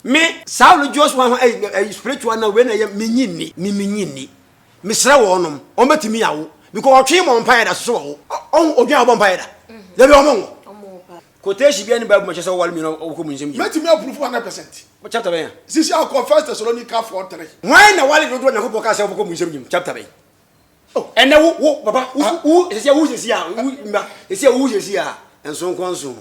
Me Saul just one spiritual na we na ye menyini me sra wo nom o matimi yawo because otwe mo mpa da so wo on odwan bo mpa da da bi omo quotation bi ani bible ma chese wal mi no ko munsem matimi approve 100%. chapter ben Sisi I confess Thessalonica 4:3. why na wal do na ko ka se ko munsem nyim chapter ben oh ene wo baba wo sisi a enso nkonso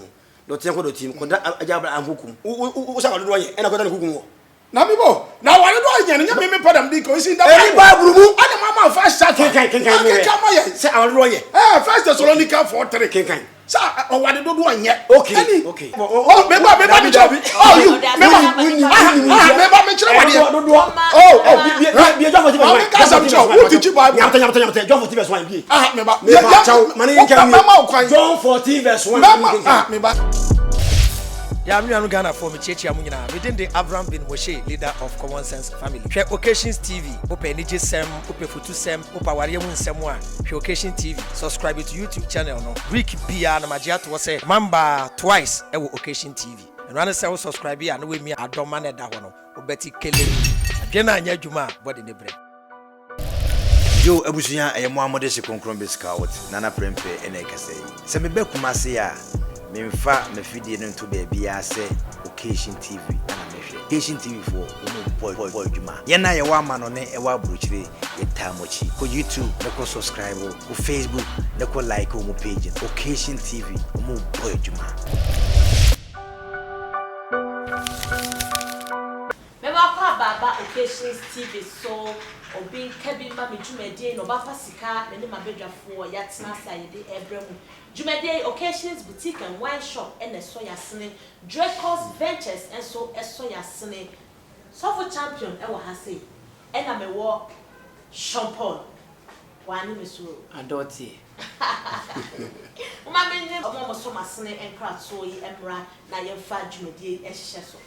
do te ko do tim ko da ajabra anhukum wo sa do ye ena ko da hukum wo na mi bo na wale do anya nya me padam di ko isi da bible mu ana mama first chapter kan se awal do ye first Thessalonica 4:3 kan sa o wade do anya okay oh me ba me chop oh you me ba me chire wade bi John 14 verse 1 ka sam chop wo teach bible nyamta John 14 verse 1 bi me ba mane kan John 14 verse 1 me ba ya me anu Ghana for me chechi amu nyina me den Abraham bin Moshe, leader of Common Sense family. Hwe Occasions TV, open ni jesem, open futu sem, opa wariye mu nsem a. Hwe Occasion TV, subscribe to YouTube channel no. Rick Bia na magia to say mamba twice e wo Occasion TV. And when say subscribe ya no we mi adoma na da ho no. Obeti kele. Adwe na anya adwuma body ne bre. Yo abusuya eyemo amode se konkron beska wot nana prempe ene kase. Se me be kumase ya memfa mafidie no to baby ya se Occasion TV ana mehwe Occasion TV for boy juma ye na ye wa ma no ne e wa bruchire ye tamochi ko YouTube ne ko subscribe ko Facebook ne ko like o mo page Occasion TV mo boy juma me ba kwa baba Occasion TV so obi kabi ma me jumedie no ba fa sika ne mabedwafo ya tena sayede ebremu jumedie Occasions boutique and wine shop and soya sene Dracos Ventures and so soya sene Sofo champion e wa ha sei e na me wo champagne wani me so adoti o ma me ne o mo so masene enkra so yi emra na ye fa jumedie e hihye so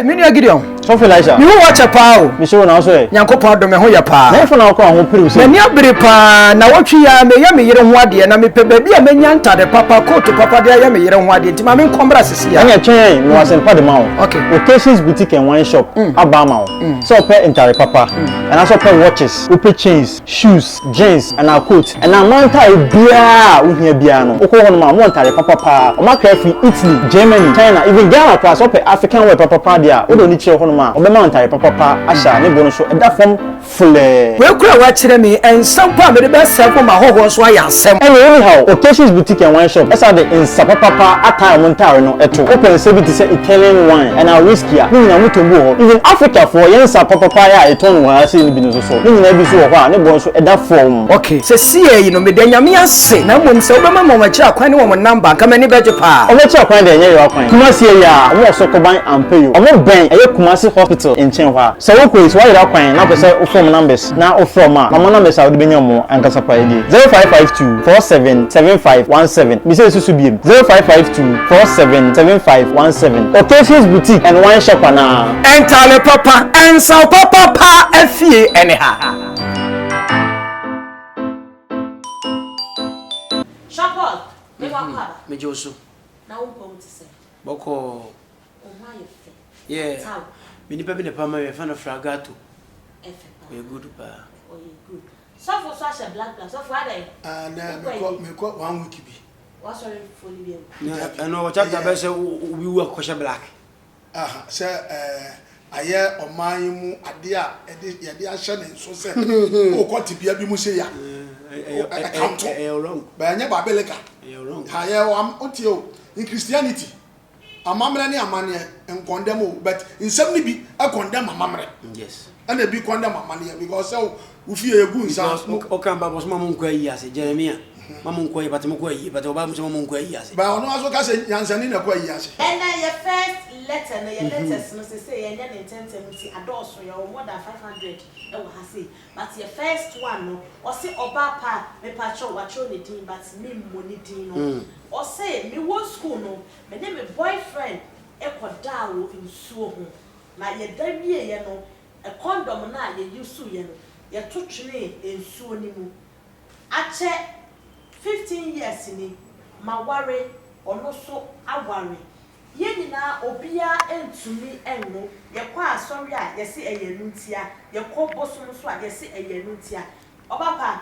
Mini Gideon. So feel Elisha. You watch a pow. Me show now so. Nyankopon do me ho ya pa. Na na ko ho piri so. Na ni abiri pa na wotwi ya me yere ho ade na me pe ba bia me nya ntade papa coat papa de ya me yere ho ade ntima me nkombra sisi ya. Anya twen me was in pa de ma o. Okay. Occasions boutique and wine shop. Abama o. So pe entire papa. And also pe watches, open chains, shoes, jeans and a coat. And a manta e bia wo hia bia no. Okọ ho no ma mo entire papa pa. O ma ka fi Italy, Germany, China, even Ghana class so pe African wear papa dia. O do ni chire ho no ma. O be ma entire papa pa asha ne bo no so e da fam fule. We kura wa chire me ensam pa me de be sef ma hoho so ya asem. Anyhow, Occasions boutique and wine shop. That's how the insapa papa attire montare no eto. Open 70 say Italian wine and a whiskey. Ni na mutombu ho. Even Africa for yensa papa ya eton wa say ni bi no so. Ni na bi so ho a ne bo so e da form. Okay, se see you no me de nyame ase na mom se obema mo ma kira kwan ni wo number ka me ni beje pa. O be kira kwan de enye yo kwan. Kumasi ya wo so ko ban ampe yo. O mo ben eye Kumasi hospital in Chenwa. So wo ko is why that kwan na be say o form numbers na o from ma. Mama numbers a wo de benya mo ankasa pa edi. 0552 477517. Me say susu biem. 0552 477517. Occasions boutique and wine shop na. Entale papa ensa papa pa afie anyhow. champagne me wa kwa me joso na wo po tse boko o ma ye fe yeah me ni pepe ne pa ma we fa na fragato efe pa we good pa o ye good so for so a black so for ada na me ko 1 week bi wa sorry for libya na no chapter be say we wa kwasha black aha se aye oman mu ade a ye de ahye ne so se o ko tibia bi mu se ya wrong ba nya ba beleka wrong ha ye am otio in Christianity amamre ne amane en condemn but in some ni bi a condemn amamre yes and e bi condemn amane because we fear egu nsa o kan ba boss mama nko ayi ase Jeremia mama nko ayi but mko ayi but oba mama nko ayi ase ba ono aso ka se yansani na ko ayi ase and then your first letter na your letters no say and then intentemity adoso your more than 500 e wo ha say but your first one no o say oba pa me pacho wa cho ne din but me money din no o say me wo school no me ne me boyfriend e koda wo nsuo ho na ye da wie ye no a condom na ye use ye no ye to twene nsuo ni mu ache 15 years ni ma ware ono so aware Ye na obia entumi enwo ye kwa asori a ye se eyenu ntia ye ko bosom so a ye se eyenu ntia obapa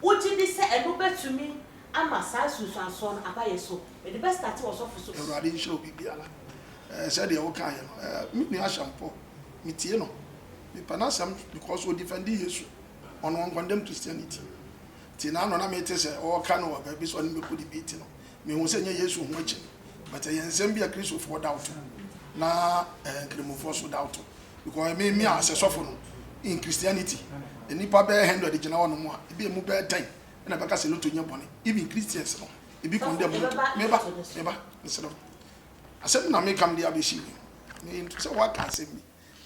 uji di se enu betumi ama sa susuanso no abaye so e the best start was off so Erade show bibiala said the okay me ni ashampo me tie no me panasam because we defend Jesus on one condemn Christianity ti na no na me te se o ka no ba bi so no me ko debate no me hu se nya Jesus hu achi but yensem bia Christ for doubt na kremofo so doubt because me as sofo no in Christianity the nipa be 100 gina wono mu a e bi mu be 10 na be ka se loto nya bone even Christians no e bi condemn meba instead of asem na me kam dia be shi me se wa ka asem mi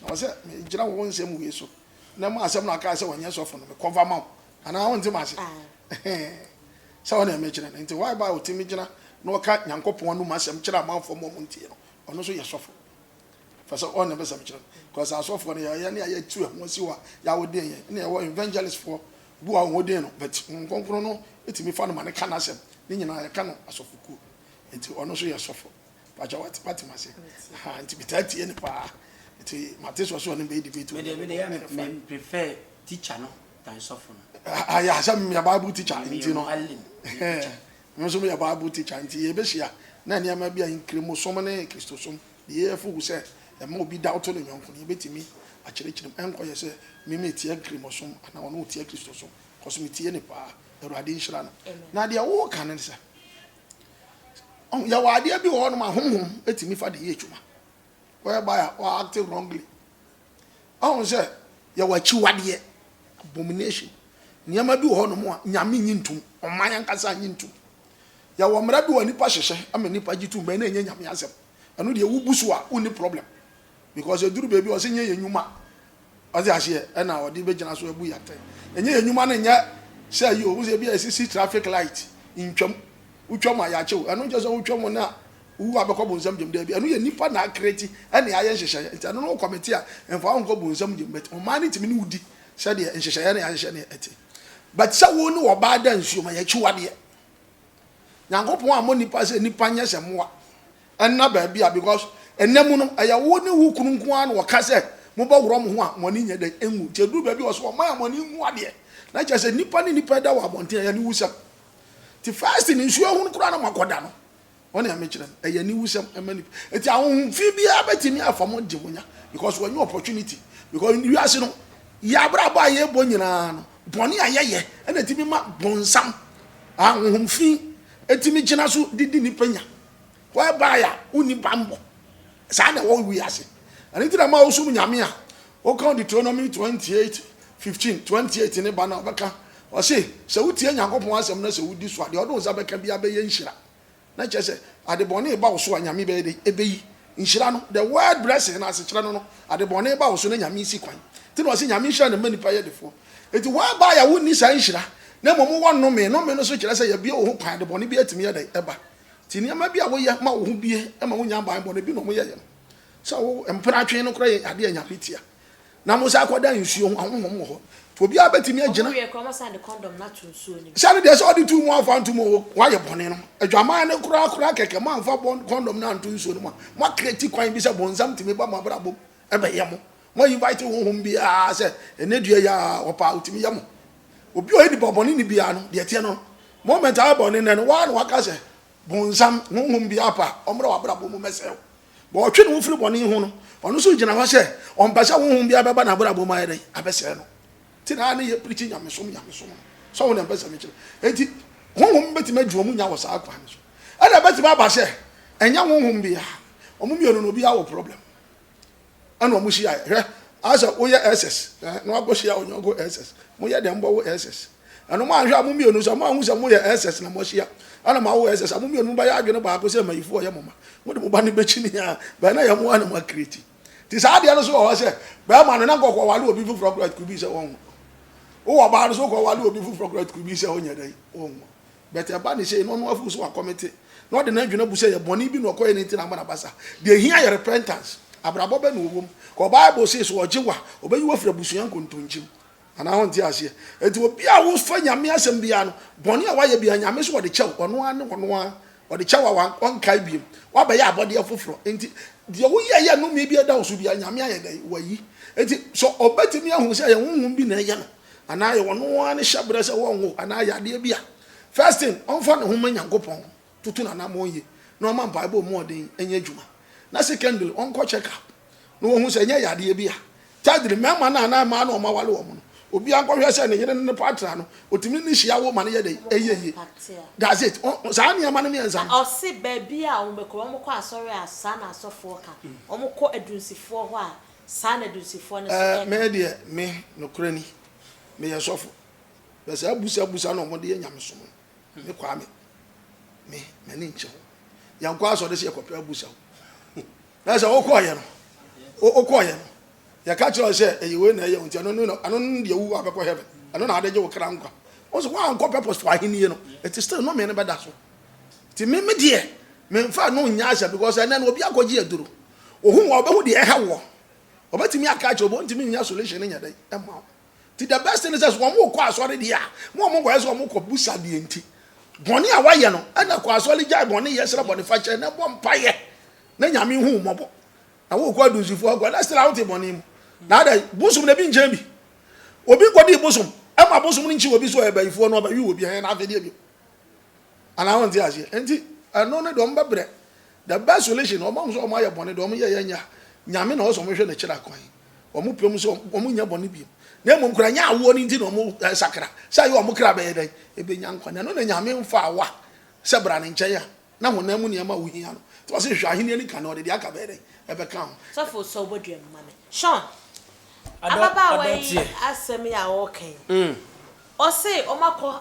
na se me gina wo nsem we so na ma asem na ka se wonye sofo no me cover ma ana won ti ma se se wona me gina nti why ba otimi gina no ka nyankopon no masem kira amanfo mo ntie no ono so yesofo fa so on be sam kira because asofo no ya ne ya tu ho si wa ya wo den ye ne wo evangelist for bu a wo den no but nkonkro no etimi fa no ma ne kana asem ne nyina ya ka no asofo ku enti ono so yesofo pa ja wat ma se ha enti bitati ene pa enti mateso so no be debate me prefer teacher no than sofo no ya sam ya bible teacher enti no so me ya Bible teacher nti ye be hia na ne ama bia nkremosom ne Kristosom ye fu se e ma obi doubt no nyonko ye betimi a kire enko ye se me tie nkremosom ana wono tie Kristosom koso me tie ne pa Erade nhira no na de wo kan ne se on ya wa de bi wo no ma honhom etimi fa de ye twuma where by or active wrongly on se ya wa chi wade abomination nyama bi wo no mo nyame nyintum oman yankasa nyintum ya wo mra bi woni pa hyehye ama nipa gitu ba na enya nyame asem anu de wubusu a uni problem because eduru baby o se nya yenyuma o se ahye e na odi be gina so ebu yate enya yenyuma na nya say you wo se bi asisi traffic light intwam utwam ya chew anu je so utwam na wu abekọ bonsam dem da bi anu ye nipa na akreti e na aye hyehye nti anu no committee a emfa won ko bonsam dem bet o mani timi ni wudi say de hyehye na hyehye na eti but say wo ni wo ba da nsuo ma ya chiwade Yankopon a mo nipa se nipa nya semoa enna ba bia because enemu no aya wo ne wu kunu nko an wo ka se mo ba woro mo ho a mo ni nya da enwu te du ba bi wo so mo ya mo ni nwu ade na cha se nipa ni nipa da wa bonten ya ni wusam ti first ni nsuo hu kura na makoda no wona ya mekire aya ni wusam ema ni eti ahun fi bia betimi afamo de wonya because when you opportunity because you ase no ya bra ba ye bo nyina no boni ayeye ena timi ma bonsam ahun fi etimi gina so didi ni panya wa ba ya uni bambo sa na wo wi ase ani tira ma osum nyame a o count Deuteronomy 28:15 ne ba na obeka o se wutie Nyankopon asem na se wudi so ade o don za beka bia be ye nhira na che se ade bone ba wo so nyame be de ebeyi nhira no the word blessing na se kire no ade bone ba wo so na nyame si kwan ti no se nyame nhira na mani pa ye defo eti wa ba ya woni sa nhira na mo wonu me no so kire se ya bia wo ho kwan de bone bia timi ye de eba ti ni ama bia wo ye ma wo ho bie e ma wo nya ban bone bi no mo ye ye so wo empra twen no kra ye ade anya pitia na mo sa akoda nsuo ho ahonhom ho to bia betimi agina we come say the condom na to nsuo ni sa de so de tu mo afa ntu mo wa ye bone no adwama ne kra keke ma afa condom na ntu nsuo no mo kreti kwan bi se bonsam timi ba ma bra bom e be ye mo invite honhom bia se enedua ya opa utimi ye mo obi o edi boboni ni bia no de tie no moment a boni ne no wa no waka se bonsam honhom bia pa omra wa bra bom mesel bo otwe no firi boni hu no ono so gina ho se on pese honhom bia beba na bra bom ayede abese no ti na ne ye preach nyamesom so wona pese me kire enti honhom beti ma duomu nya wo sa akwa so ana beti ba ba se enya honhom bia omu mi ono no bia wo problem ana omu shi aye asa wo ye SS no agoshi ya onyo go SS mo ye dem bo wo SS ano ma ahwa mo mi onu so mo ahu se mo ye SS na mo hia ana ma wo SS mo mi onu ba ya adwene ba ko se mayifo ye moma mo de mo ba ne bechi ni ya ba na ya mo ana mo create ti sa de no so wo se ba ma no na kokko wale obi fu from right kubi se won wo ba no so kokko wale obi fu from right kubi se onya dai won but e ba ni se no no afu so committee no de na adwene bu se ye boni bi no koye ni ti na ma na basa de hia ye repentance abrabo be no wom ko Bible says ojewa obeyi wo fra busuan kontonjim ana hon ti ase enti obi a wo fa nyame asem bia no boni a waye bia nyame so wo de chew ono ane ono the chawa one kaibim. What by your body of fufro? And the way no maybe a down should be a yamia way. So obey me who say I won't be Nayan. And I want one shabras a wongo, and I dear beer. First thing, on fun woman and gopon to tuna namoye. No man Bible more than any juma. Na secondly, on co check up. No one who say, yeah, dear beer. Tell the man and I man or my woman. Obi anko hwe se ne yere ne partner no otimi ni hia wo mane ye dey eyeye that's it sa na ma ne mienza o se baby a wo mekọ mo kọ asori asa na asofo ka o mo kọ adunsifo ho a sa na adunsifo ne so me de me no krani me ye sofo be se abusa no mo de nyamesom me kwa me ni nche ya nkwa aso de se ekopia abusa na se o kọ ye no o kọ ye no ya catch us say eyiwe na ye unti ano de wu abekọ heaven ano na ade je wo kra nkwa o so wa nkọ purpose for ahini no it is still no me ne beda so ti me de me mfa no nya asha because na obi akoji aduro ohun wa obehu de ehewo obetimi akache obo ntimi nya solution nya dai emma ti the best thing is as one mo kọ asori de a mo go eso mo kọ busa de enti boni a wa ye no na kọ asori ja boni ye sere boni fa che na bo mpa ye na nyame hu mo bo na wo kọ adusifo agwa na still out boni mu na da busum na bi njambi obi kodi busum ema busum ni nchi obi so ebayifo no obayi obi he na afede bi ana won ti ase enti ano ne do mba bre the best solution o ma so o ma ye bone do o ye nya nyame na o so mo hwe na kira kwan o mu pem so o mu nya bone bi na mo nkura nya awo ni nti na o mu sakra sa ye o mu kra be den e be nya nkwan na no na nyame mfa awa se bra ne nche ya na ho na mu ne ma wo hia no to se hwe ahini ni kan o de aka be den e be kan so for so bodua mane Sean ababa we asem ya okay o say o makọ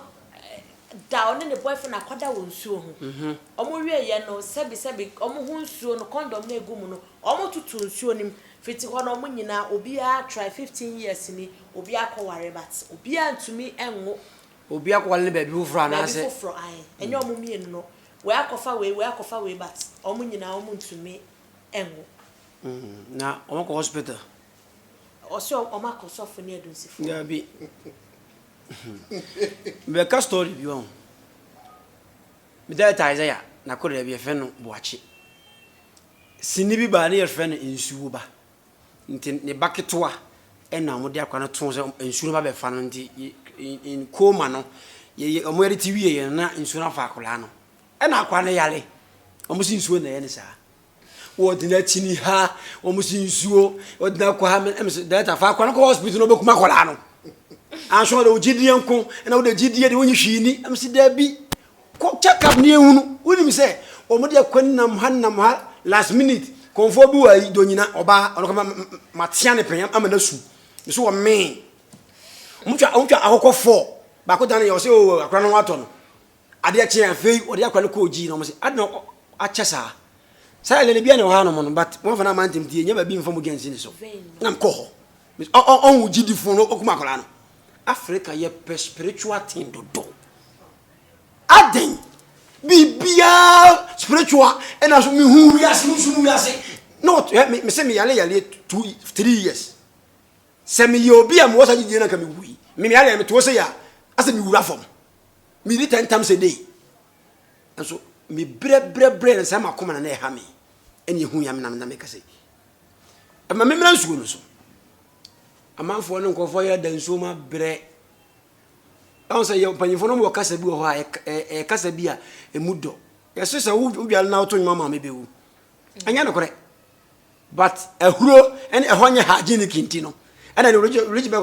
da oni ne boyfriend akwada wo nsuo ho omo wie ye no sebi omo hu nsuo no condom na egum no omo tutu nsuo nim fiti ho no omo nyina obi a try 15 years ni obi akọware but obi antumi enwo obi akwale ne baby fufro na ase fufro ai enye omo mienu no we akọfa we but omo nyina omo ntumi enwo na omo ko hospital Osio omakosofo ni adunsifo. Ya bi. Be ka story bi won. Mi da ta Isaiah na ko da bi efe no boache. Sini bi ba na efe no ensuwo ba. Nti ne baketoa e na mo de akwa no ton se ensuwo ba be fa no nti in koma no ye omo yare TV ye na ensuwo na fa akola no. E na akwa ne yale. Omo si ensuwo na ye ne sa. Wodina chini ha omusi nsuo odina kwa ha ems data fa kwa no hospital no bekuma kola no anso de ogidie nko na wo de gidie de wonyi hwini ems da bi ko check up ne ehunu woni mi se omo de kwanam ha last minute konfo bi wa do nyina oba ono kama matia ne penya ama na su so wo me mutwa akokọ 4 ba ko dan ye o se o akra no wato no ade a che afei o de akwa no ko ogi no mo se ade no achesa Say le bia ne ho no mo but mo fa na man temtie nya ba bi mfa mo gensi ni so na mko ho on ugidi fun no okuma kola no Africa ye spiritual thing do aden bibia spiritual and as me hu wi ase sunu wi ase no me say me yale 2-3 years say me ye obi am wo sa gidi na ka me wi me yale me to say ya ase me wura fom me read 10 times a day and so me bre na sama koma na ha me eni hu ya me na me kase e ma me mra nsuo no so amanfo no nkofo ya dansuo ma bre on say yo panyifo no mo kasa bi ho ha e kasa bi a emudo yeso sa wo bial na oto nyuma ma me bewu anya no kore but ehuro ene ehonye hygienic nti no ena ne rich be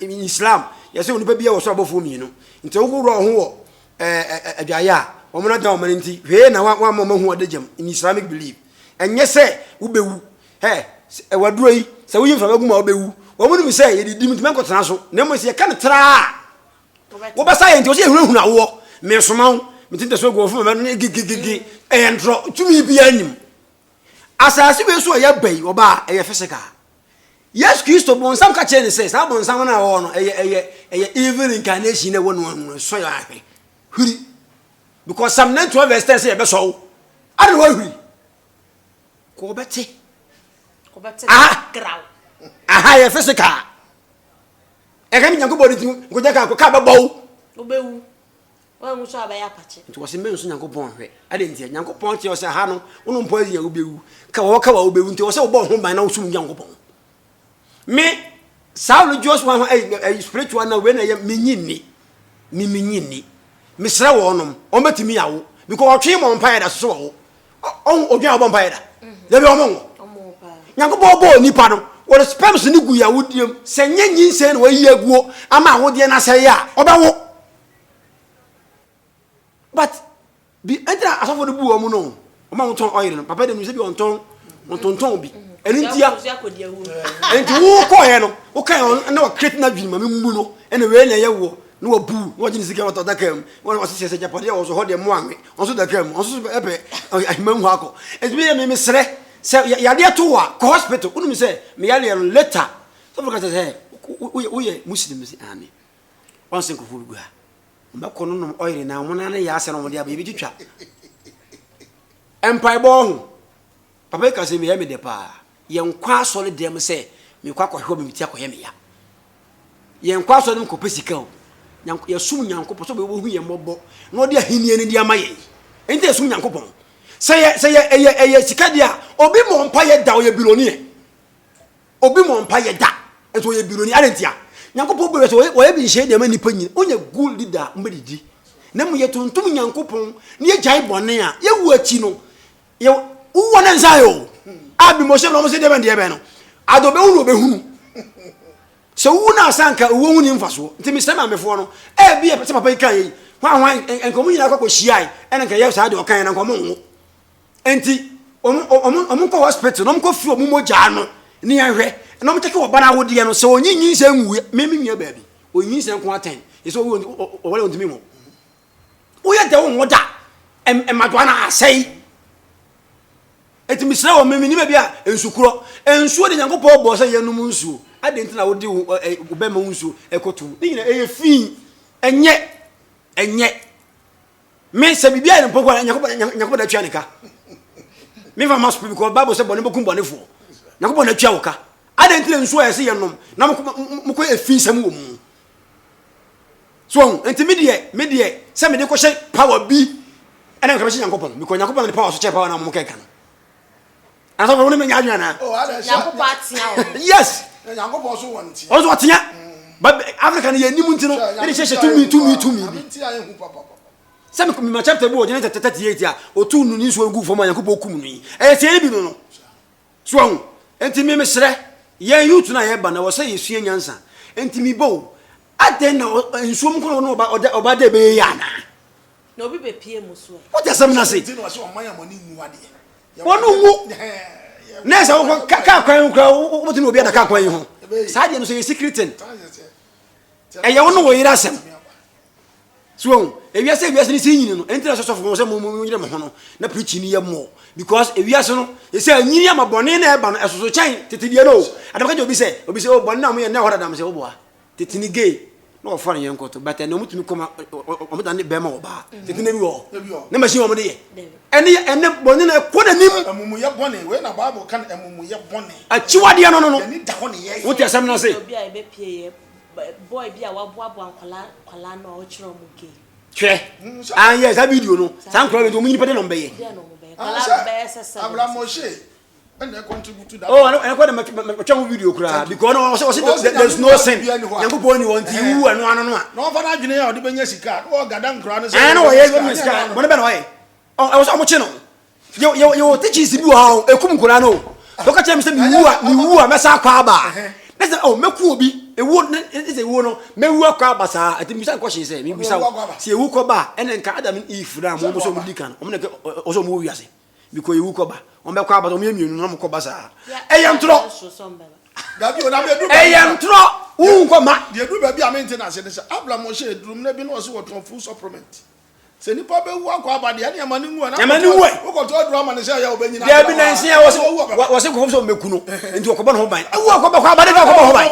in Islam yeso onipa bi a wo so abofo mi no nti wo ro ho wo aduaya omona da omana nti hwe na wa mama hu odejam in Islamic belief enye se wo bewu he ewaduro yi se wo yimfa maguma wo bewu wo mu mi se ye di mitime nkotena so na mo se ye kan tra wo ba sa ye nti wo se ehunu awo me soma wo mitinte so go fu me no gigigigi entro tumi bi anim asase be so ya bai wo ba eye physical yes Christo bon sam ka che ne se sa bon sam na wo no eye evil incarnation na wo no so ya ahwe huri because Psalm 12 verse 10 say be so I don't know huri ko beti graw aha ye physical e ka mi nyanko body tin ko jaka ko ka ba bawo obewu wa mu so abaya pache nti wose me nso Nyankopɔn hwe ade nti Nyankopɔn tie wose ha no wono mpo azi ya obewu ka wa obewu nti wose wo bo ho ban na wo sum Nyankopɔn me Saul just one spiritual na we na ye menyini minyini mesra wo nom o metimi yawo because otwe mo mpa da so wo on odwan abo mpa da le be omo Nyankopɔn bo nipa no wo spams ni gu yawo diem se nyenyin se na wayi aguo ama awode na se ya obawo but bi entra asofo de bu o mu no o ma won oil no papa de no se bi on ton bi entia enti wo ko ye no wo kan na wo create na dwuma me mu no ene we na ye wo no wa bu no gine sika wato dakam won se se japade wo so ho de mo anwe on so dakam on so ebe ahimam hu akọ ebi me sere se ya de to wa ko hospital unu mi se me ya le later so for ka se wo ye muslim si ami on se ko fu gua mba ko no oil na mo na ya ase no mo de aba bi twitwa empire bo hu papa ka se me ya me de pa yenkwa so le dem se me kwa kwa hwo be miti akoye me ya yenkwa so le ko pesika o yasum Nyankopɔn so be wo hu ye mobbo no de ahinie ne de amaye enti yasum Nyankopɔn say sika dia obi mo mpa ye da o ye bilonie obi mo mpa ye da enso ye bilonie arentia Nyankopɔn be so wo ye bi nhye de ma nipa nyi onye good leader mbedidi na mu ye tuntum Nyankopɔn ne ye jai bone a ye wu achi no ye wo na nsa yo abi mo se no mo se de ben de be no adobe hu no be hunu so wu na asanka wo hu ni mfaso nti mi sema mefo no e bi e papa ikan yi hwan enkomu nyina akọ hyiai ene nka ye sa de okan na nkomu nwo enti omu ko hospital no mko fi omu moja no ni ahwe no mteke wo bana wo de no so onyinyin se nwu me nwa baabi onyinyin se nko aten ye so wo wale ontimi mo wo ye de wo ngoda madwana asai eti misra wo me ni ba bia ensukuro ensuo de Nyankopɔn bo se ye num nsuo ade ntina wo de wo be ma nsuo ekotu ni nyina eye fin enye me se bibia ne pokwa Nyankopɔn da twa ne ka me fa mas because Bible say bone bokum bone fo Nyankopɔn na twa wo ka ade ntina nsuo ye se ye num na mko efin sam wo mu so enti me de se me de ko hye power bi ene nka be hye Nyankopɔn because Nyankopɔn ne power so che power na mo keka no aso wo ne me nya adwana oh ada Nyankopɔn atia o yes Nyankopɔn so wonti o so atia but Africa ne ye nimu ntino ne hye tumi bi nti aye hu papa Some my chapter board, 38 years, or 2 news will go for my Kumuni. I say, no. Swung, and to me, Mr. Yeah, you tonight, but I was saying, you see an answer. And to me, Bo, I then know, and some know about the Bayana. No, be PM. What does someone say? One who Nessa, can't cry, what you know, be a car crying home. Sergeant say secret. And you know where you are. So, if you say we are seeing, interest of Mosam na preaching here more because if you are so, you say, Niam Bonina, but as so chain, Titiano. I don't want to say, oh, Bonam, we are now what I'm saying, oh, Titini gay, no funny uncle, but I know to come up on the Bemo bar, Titini, never see one day. And then Bonina put a name, a Mumuya Bonnie, when a Bible can a Mumuya Bonnie. A Chiwadiano, no, what does someone say? Boy be a wabwa kwala no ochiro muke che yes I video no san kro do mini pede no be kwala be sesa Abraham Moshe and they contribute to that oh and kwa na twa video kura because no there's no sin Yankopɔn ni won ti wu anu anu no fa na dwene ya odi benya sika o gada nkra no say no yes go sika mo ne be no ye I was amoche no yo teach si bi wa ekum kura no do ka chem say mi wu a mesa kwa ba let's say oh meku obi ewo is ewo no mewu akwa basa ati misa question say mi bisa se ewu ko ba ene nka Adam if na mo so mu dikan o me o so mu wiase because ewu ko ba o me kwa ba o me mienu na mo ko basa eyam tro dabi o na be du eyam tro wu ko ma de du ba bi a maintenance ne say Abraham o she drum na bi no so what full supplement se ni pa be wu akwa ba de ya ma ni nwu na o ko to drum ma ne say ya obanyina de bi na nsia wo se ko so meku no enti ko ba no ban wu akwa ba kwa ba de ko ba ho ban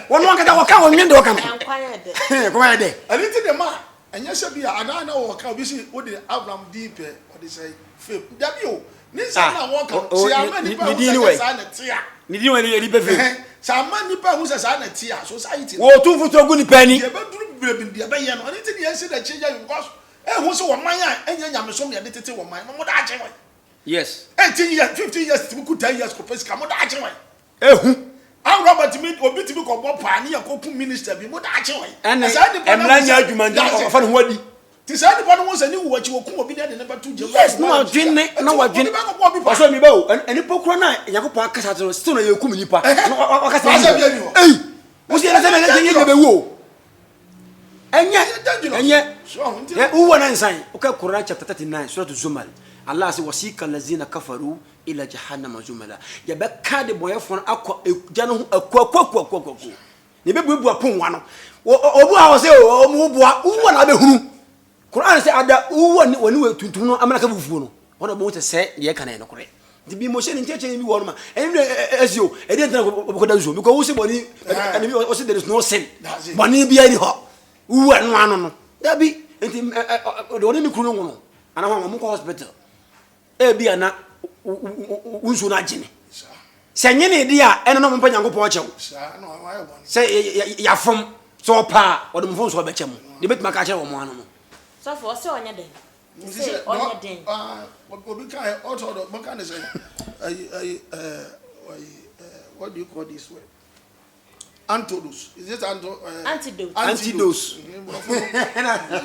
won won ka wo nwende wo kan kwanya de ani ti de ma anya se bi ana na wo ka obi si wo de Abraham deep o de say faith dabi o ni sa na wo ka si amani pa wo sa na tia ni di wani ri be fe sa amani pa wo sa na tia society wo tu futu ogu ni pani e be duru bire bi dia be ye no ani ti de se da cheja because who so one man and young some ya did one man, no that way. Yes. 18 years, 15 years, to go 10 years, Copes come on that way. I'm Robert to meet or be to be called Pioneer, Copu Minister, be more that way. And Lanya, you man, fun what? Tis anyone was a new what you will come be there in number 2. Yes, no, drink, no, what drink. I saw me bow, and a pocrona, and Yakupa Casato, still a Kuminipa. Hey, what's the other thing in the woo? And yet, who one answer? Okay, Quran chapter 39, so to Zumal. Allah says, Wasika Lazina Kafaru, ila Jahannama Zumala. Ya back the boy for aqua, Janu, a quack. The baby will put one. Oh, I was there, oh, who one other who? Quran said, Ada, who one when you were to know America Buffalo. What about to say, Yakan, correct? The be motion in church and warmer. And as you, I didn't know because who body, and also there is no sin. Money be any hot. Who one one? That be, the only Kuno, and I want a hospital. Ebiana unsuna jini senyene dia eno no mpa nyango po chew say ya fom so pa o dem fom so be chem de betima ka che wo mo anu no so for say onya den say onya den obi kai auto do man can say what do you call this word? Antidote. Is it antidote? Antidote.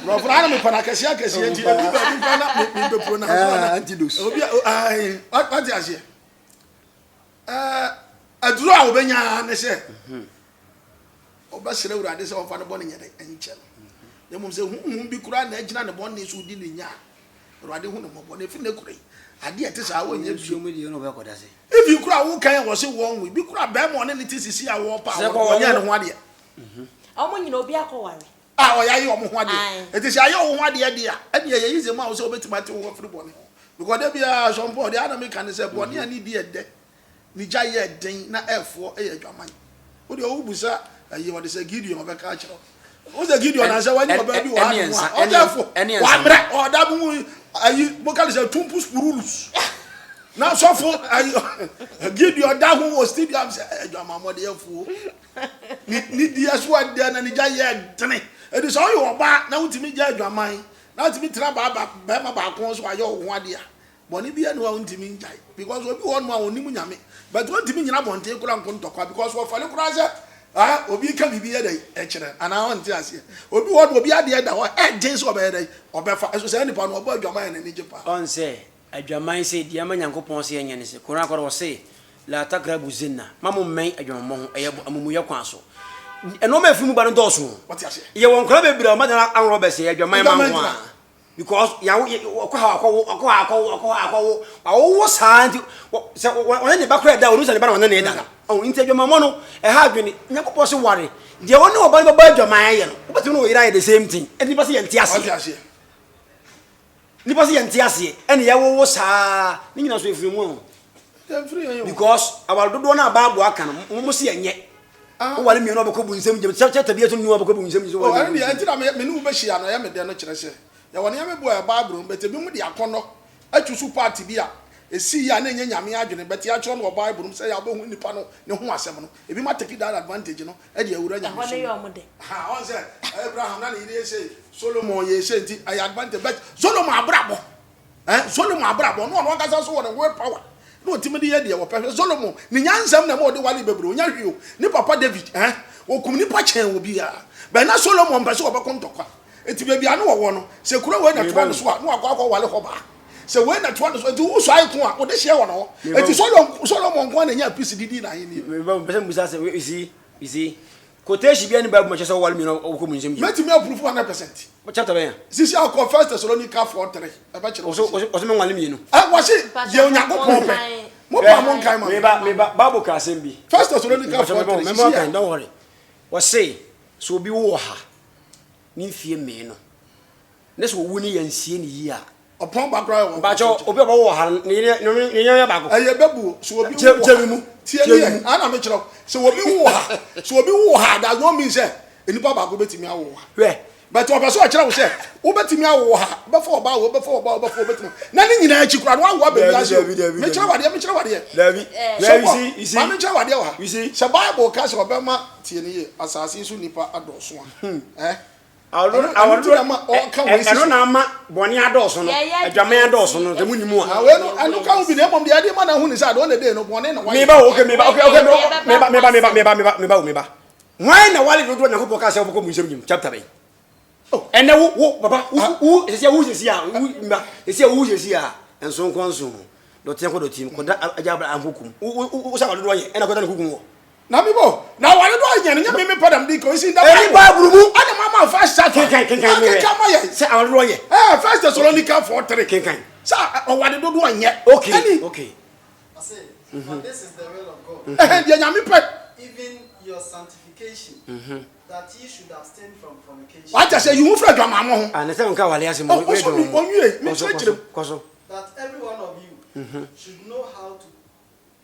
Bro, for I me pana kesi nti obi ba me be pronounce antidote. Obi what you say? Aduro a obenya ne se. Oba sere urade se ofa ne bone nyede enche. Dem mo se hu bi kura na agina ne bone so di ne nya. Urade hu ne mo bone fi ne kura. Ade ete sa wo nya bi mu di no be koda se. If you kura wo kan wo se won we bi kura ba mo ne sisi a wo pa wo nya ne ho ade. Omo nyina obi akọware. Ah, oya yi omo ho ade. Ete se aye wo ho ade ade a. Ade ye yize ma wo se obetima te wo free bone. Because there be a some point the enemy can say bone ani di ede. Ni ja ye den na efo e ye dwaman. Wo de wo busa aye wo de se Gideon obeka a kiro. Wo se Gideon na say wani oba bi wo ha. O defo. Wa mra o da bu ayi bokali say tumpus purulus. Now so for Gideon da hu wo stadium say dwaman mo de efo. Ni dia so ade na ni ja ye den. E de so yo oba na wutimi ja dwaman. Na wutimi tra ba ma ba kon so ayo ho ade a. Boni bia no wutimi njai because obi won ma onimu nyame. But wutimi nyina bonte kura nkontokwa because wo fale kura say obi ka bibi ya dai e kire ana won ti ase obi won obi ade da ho e den so be dai obefa so say nipa no obo adwaman na ni jepa on say adwaman say dia ma nyankopon say nya ne se kura akoro wo say la takrabu zinna mamu men adwaman ho e amumu ya kwan so eno ma fimu ba no doso what ase ye won kura be bira ma na anro be say adwaman ma ho because ya awo santi se won ne ba kura da onu se ne ba na ne da oh inte adwaman mo no e ha adwene nyankopon se ware de won oba ba adwaman ye no obati no yira the same thing eni ba se ye ntiase ni ba se ye ntiase eni ya wo saa ni nyina so efiri mu because our dodo na ba abo aka no mo se ye nye o wale mi no be ko bu nsem je chata bi eto nu be ko bu nsem je o ani ya ntina me nu be hia no ya me de no kire se ya wona ya me bo ya Bible bete bi mu de akono atusu party bi a esi ya na enya nyame adwene bete ya kiro no Bible se ya bo hu nipa no ne ho asem no ebi ma take that advantage no e de awura nyame so yo mo de ha on say Abraham na ire say Solomon ye say nti ay advantage but Solomon abrabo Solomon abrabo no no kasa so wona world power no timidi ye de wo pe Solomon ni nyansam na mo de wale bebro nya hwio ni papa David okum ni pa chen wo bia ba na Solomon ba so obekontokwa enti bia anu wo no se kura we na toa no so a no akwa wale ho ba se we na toa no so enti wo so ai ko a wo de hye wo no enti Solomon ko na nya peace didi na ye ni me be musa se you see quotation bia ni Bible ma chese wale mi no ko mu nsem meti me approve 100% what chapter ben sisi akọ First Thessalonica 4:3 e ba kire o so me wale mi no wo se ye Onyankopon pe mo pa mo nkai ma me ba Bible ka sem bi First Thessalonica 4:3 remember kan don't worry what say so bi wo ha ni fie me no ne so wu ni yansie ni yi a upon background wo ba cho obi obo wo ha ni ya ba ko aye bebu so obi wo mu tie ni ana me kire so obi wo ha that no mean say enipa ba ko betimi awo ha we but obaso a kire wo say wo betimi awo ha before oba wo before betimi na ni nyina achi kura no wo ba bi aso me kire wade David you see me kire wade wa you see se Bible ka se obema tie ni ye asase so nipa adoso ɛno na ama bɔne adɔɔso no adwame adɔɔso no sɛ munnim a ɛno ka wo bi na mmom deɛ ade ma na hu ne sɛ ade ɔna de no bɔne na meba why na wale dodo na ko ka sɛ wobɔkɔ mu nsɛm nyim chapter bɛn ɛnɛ wo papa wo ɛsɛ wo sɛsi a mba ɛsɛ wo sɛsi a ɛnso nkɔnso do te ko do tim ko da ajabra anhukum wo sa wale dodo yɛ ɛna ko da ne hukum wo na mi bo na wale do anya nya me padam di ko isi da ɛni Bible mu ana mama first start kenkan sɛ wale do yɛ first Thessalonica 4:3 kenkan sɛ wale do anya okay I say for this is the will of God dia nya me pɛ even your sanctification that ye should abstain from fornication. What I say you move from mama ho ah na sɛ nka wale asem wo that every one of you should know how to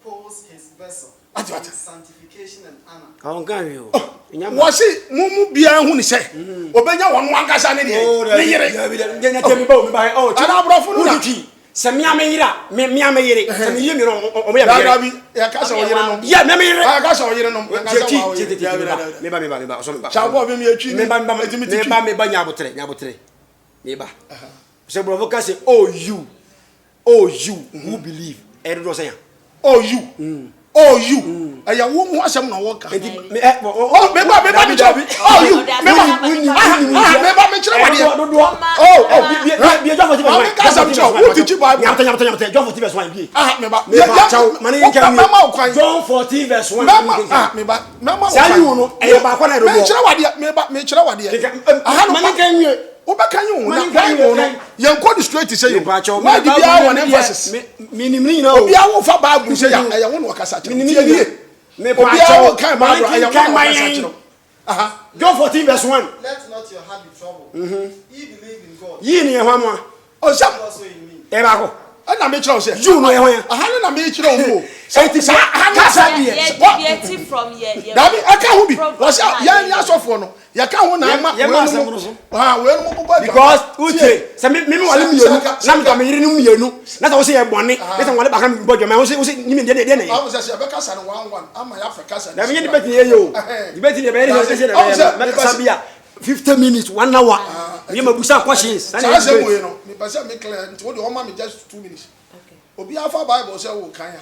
pose his vessel what? Sanctification and honor. How can you? Was it mumu bia hu ni se obenya wonu ankasa ne de ne yere nya temi ba o mi ba oh ana abrofo no twi se mia me yira me yere se me yie mi no o me ya bi ya ka se o yere no ya me yere ah ka se o yere no me ba so me ba chabo bi mi atwi me ba nya botre me ba se brofo ka se oh you who believe e do say oh you aya wo mu asem na wo ka me ba bi jobi oh you me ba me kire wade bi jo for ti be ka sam cho wo ti chi Bible nyamta John 14 verse 1 bi me ba ya chaw mane yin kan me John 14 verse 1 me ba say you no e ba kwa na do me kire wade me kire wade mane kan wie wo ba kan you na Bible no yen ko the straight say you ba chaw ma di bia one emphasis me nim ni na o bia wo fa Bible say ya ya wo no kasa cha me ba chaw kan Bible ya wo kasa cha John 14 verse 1 let not your heart be troubled ye believe in God ye ni e hwa mo o sha also in me e ba ko na me kire o say you no e hwa ya na me kire o mo enti sa kasa bi ye from ye dabi aka hu bi o say ya ni asofo no ya ka hu na ma we no mo because uche se me wale mienu na me ka me yire no mienu na sa wo se e bone na sa wale baka me bojo me wo se nyime de na ye I was say be kasa no 1-1 ama ya Africa kasa na me ye debate ye yo debate ye be re se na me kasa bia 50 minutes 1 hour me mabusa questions na say mo no me ba say me clear nti wo de o ma me just 2 minutes okay obi afa Bible say wo kan ya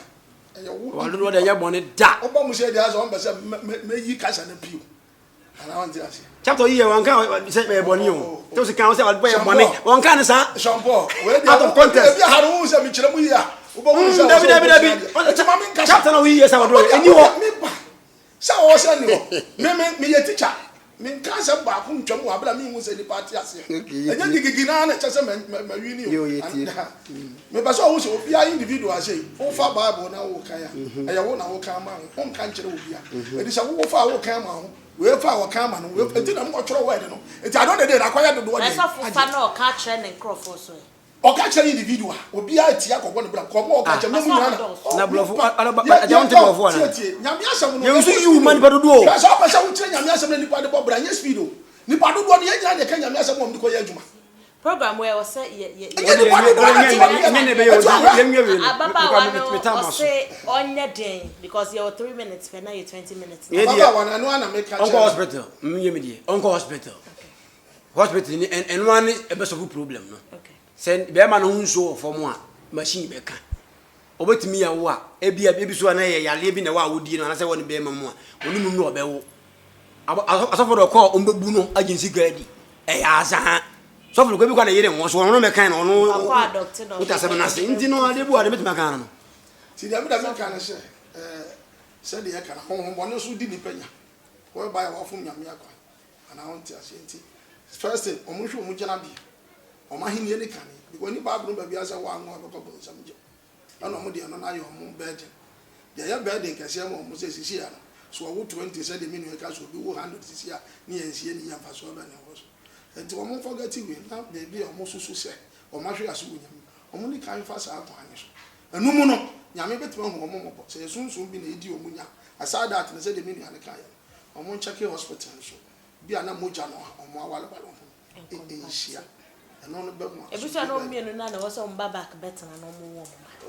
e wo wale do de ye bone da o ba mu say dia so on be say me yi kasa na pio ana want to say chapter here one kan say me bone yo to se kan say wale boy bone one kan sa shampoo we dey out of context e bi haru say me kire mu yi a wo ba mu say David chapter na we yes I do any wo me ba say wo say ni wo me ye teacher me kan say ba ku ntwam wo abla me hu say ni party ase enye gigigi na na che say me wi ni o me ba say wo say obi a individual say wo fa Bible na wo kan ya e ya wo na wo kan ma wo kan kire obi a e di say wo fa wo kan ma ho we fa wo kan ma no we enti na mo tworo word no enti I don't dey na kwaya do word esa fu fa na o ka kire ne crofo so o ka kire individual obi a ti akogbo ne bra ko mo o ka kire mo mu na blofo aja wonte blofo na nyame asem no ye so you man ba dodo ka so ba sa wo kire nyame asem na nipa de bo bra nye speed o nipa dodo ne ye nyina de ka nyame asem mo ko ye adwuma program where was say ye onye den because you 3 minutes for now you 20 minutes baba wana no na make onko hospital me die onko hospital ni and one e be solve problem no okay send be ma no hunso for mo a machine be ka obetimi ya wo a e bia bi so na ye yale bi na wa wodi no na say woni be ma mo a oni mu no obewo asofo do call ombebu no agency gadi e ya za so for go bi kwa na yere won so no me kan no akwa doctor no uta se na se ndi no ade bu ade betima kan no ti da me kan se se de ya kan ho bo no so di ni panya wo ba ya wo fum nyame akwa ana won ti ase nti first thing omo hwe omo jana bi omo ahini ni kan because ni Bible ba bia se wa anwo abekọ bo samje ana omo de no na yo omo burden de ya burden kase mo omo se sisi ya so wo 20 se de menu ka so bi wo 100 sisi ya ni ensie ni ya fa so ba na wo so enti omo forget we na baby omo susu se omo ahwe aso wo nyame omo ni kan fa sa akwa ani so enu mu no nyame betima hu omo mo se sunsun bi na edi omo nya aside that na se de menu ani kan ya omo check hospital so bi ana moja no omo awale balon enhia eno no be mo ebusa no mienu na wo so mba back better na no mo wo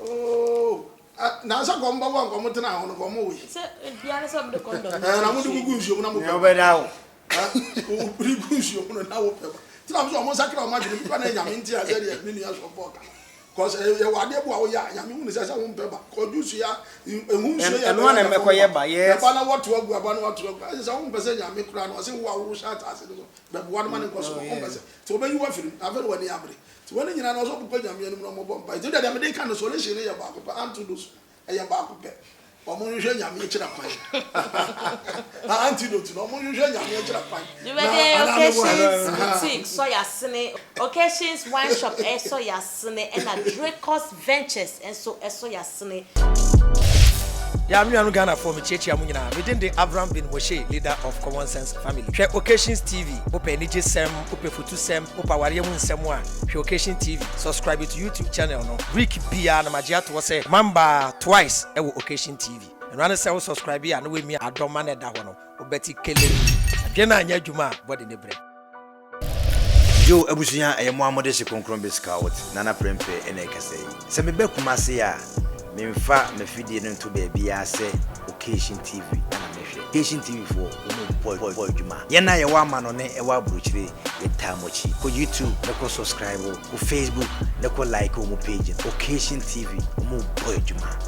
oh na sa ko mba wa ko mo tena ho no ko mo we se bia na so be condom na mo du gugu nsuo na mo be dawo Obiri kunsuo no na wo peba. Ti na so mo sakra ma dwene pipa na nyame nti a say me nua so boka. Cause e wade bu a wo ya nyame hu ne say wo peba. Ko jusu ya ehun so ya. Eno na mekoye ba yes. Ba na what agu aba na what agu. Say wo pese nyame kura no say wo a wo shat ase no. Ba bu one man ko so wo pese. So be you wa firim afa wani abre. So wani nyina no so bu nyame no mo bo mpa. So that dem dey kan solution ya ba ko pa antidote. E ya ba ko pe. Omo nhwe nyame chira kwan. Antidote no omo nhwe nyame chira kwan. You occasions boutique so yasene occasions wine shop so yasene and a Dracos Ventures and so yasene. Ya me anu Ghana for me chechi amu nyina. Within the Abraham bin Moshe, leader of Common Sense Family. Hwe Occasions TV, open nije sem, open futu sem, opa wariye mu nsem a. Hwe Occasion TV, subscribe to YouTube channel no. Rick Bia na magia to say mamba twice e wo Occasion TV. And when I say subscribe ya no we me adoma na da ho no. Obeti kele. Adwe na anya adwuma body ne bre. Yo abusuya ayemo amode se konkron beska wot nana prempe ene kase se me be kumase ya memfa me fidie no to be bia se Occasion TV na mehwe Occasion TV for boy juma ye na ye wa ma no ne e wa bruchire e tamochi ko YouTube ne ko subscribe ko Facebook ne ko like o mo page Occasion TV o mo boy juma